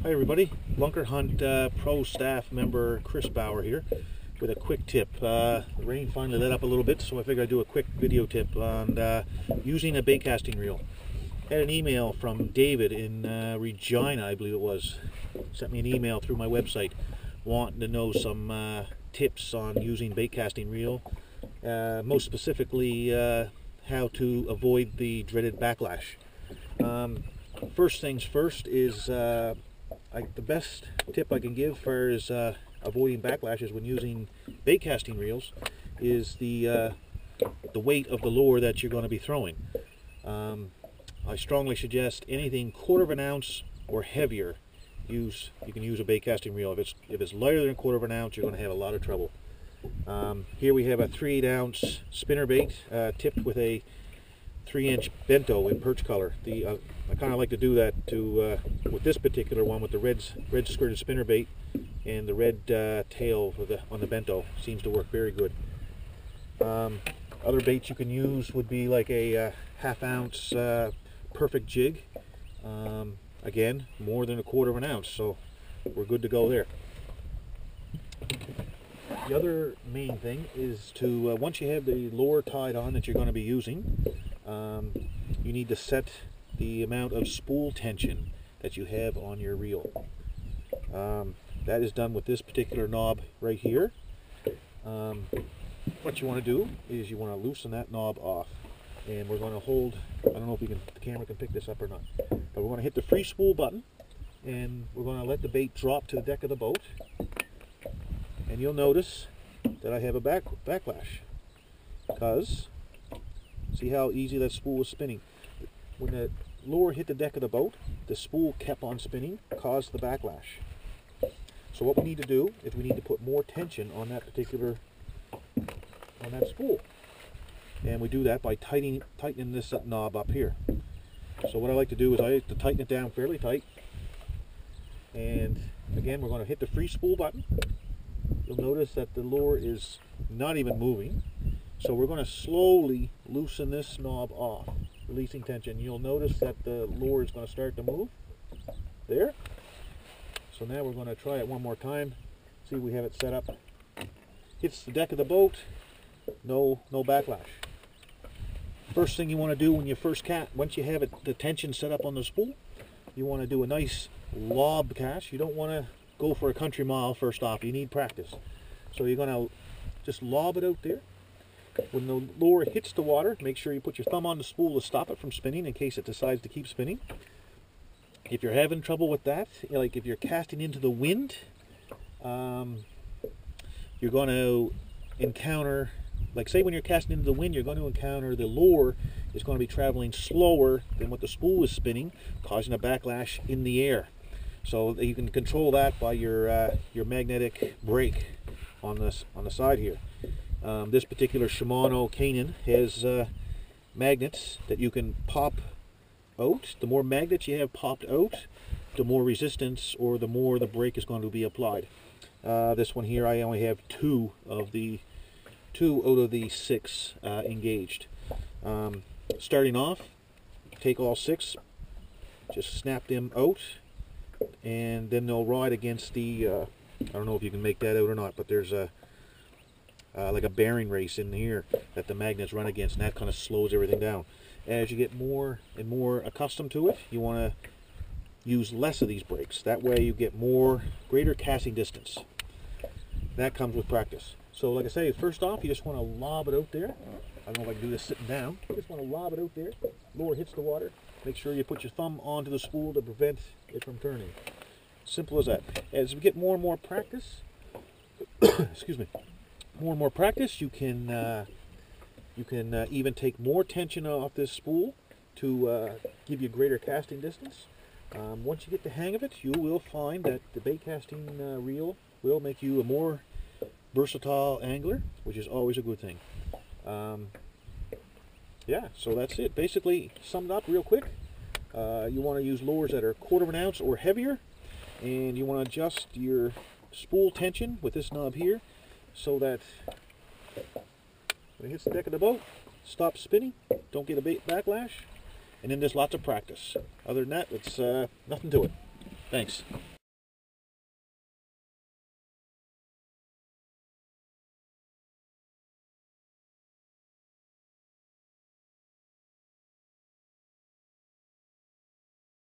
Hi everybody, Bunker Hunt Pro staff member Chris Bauer here with a quick tip. The rain finally let up a little bit, so I figured I'd do a quick video tip on using a baitcasting reel. Had an email from David in Regina, I believe it was. Sent me an email through my website wanting to know some tips on using baitcasting reel. Most specifically, how to avoid the dreaded backlash. First things first is the best tip I can give for is avoiding backlashes when using baitcasting reels is the weight of the lure that you're going to be throwing. I strongly suggest anything 1/4 of an ounce or heavier. You can use a baitcasting reel. If it's lighter than 1/4 of an ounce, you're going to have a lot of trouble. Here we have a 3/8 ounce spinnerbait tipped with a 3-inch bento in perch color. I kind of like to do that with this particular one with the red skirted spinnerbait and the red tail on the bento. Seems to work very good. Other baits you can use would be like a 1/2 ounce perfect jig. Again, more than 1/4 of an ounce, so we're good to go there. The other main thing is to, once you have the lure tied on that you're going to be using, you need to set the amount of spool tension that you have on your reel. That is done with this particular knob right here. What you want to do is you want to loosen that knob off, and we're going to hold, I don't know if the camera can pick this up or not, but we're going to hit the free spool button, and we're going to let the bait drop to the deck of the boat, and you'll notice that I have a backlash, because see how easy that spool is spinning. When the lure hit the deck of the boat, the spool kept on spinning, caused the backlash. So what we need to do is we need to put more tension on that spool. And we do that by tightening this knob up here. So what I like to do is I like to tighten it down fairly tight. And again, we're going to hit the free spool button. You'll notice that the lure is not even moving. So we're going to slowly loosen this knob off, releasing tension. You'll notice that the lure is going to start to move. There. So now we're going to try it one more time. See, we have it set up. Hits the deck of the boat. No backlash. First thing you want to do when you first once you have the tension set up on the spool, you want to do a nice lob cast. You don't want to go for a country mile first off. You need practice. So you're going to just lob it out there. When the lure hits the water, make sure you put your thumb on the spool to stop it from spinning in case it decides to keep spinning. If you're having trouble with that, like if you're casting into the wind, you're going to encounter, like say when you're casting into the wind, you're going to encounter the lure is going to be traveling slower than what the spool is spinning, causing a backlash in the air. So you can control that by your magnetic brake on the side here. This particular Shimano Canon has magnets that you can pop out. The more magnets you have popped out, the more resistance or the more the brake is going to be applied. This one here, I only have two out of the 6 engaged. Starting off, take all 6, just snap them out, and then they'll ride against the, I don't know if you can make that out or not, but there's like a bearing race in here that the magnets run against, and that kind of slows everything down. As you get more and more accustomed to it, you want to use less of these brakes. That way you get greater casting distance. That comes with practice. So like I say, first off, you just want to lob it out there. I don't know if I can do this sitting down. You just want to lob it out there. Lure hits the water. Make sure you put your thumb onto the spool to prevent it from turning. Simple as that. As we get more and more practice, excuse me, more and more practice, you can even take more tension off this spool to give you greater casting distance. Once you get the hang of it, you will find that the baitcasting reel will make you a more versatile angler, which is always a good thing. Yeah, so that's it. Basically, summed up real quick, you want to use lures that are 1/4 of an ounce or heavier, and you want to adjust your spool tension with this knob here so that when it hits the deck of the boat, stop spinning, don't get a backlash, and then there's lots of practice. Other than that, it's nothing to it. Thanks.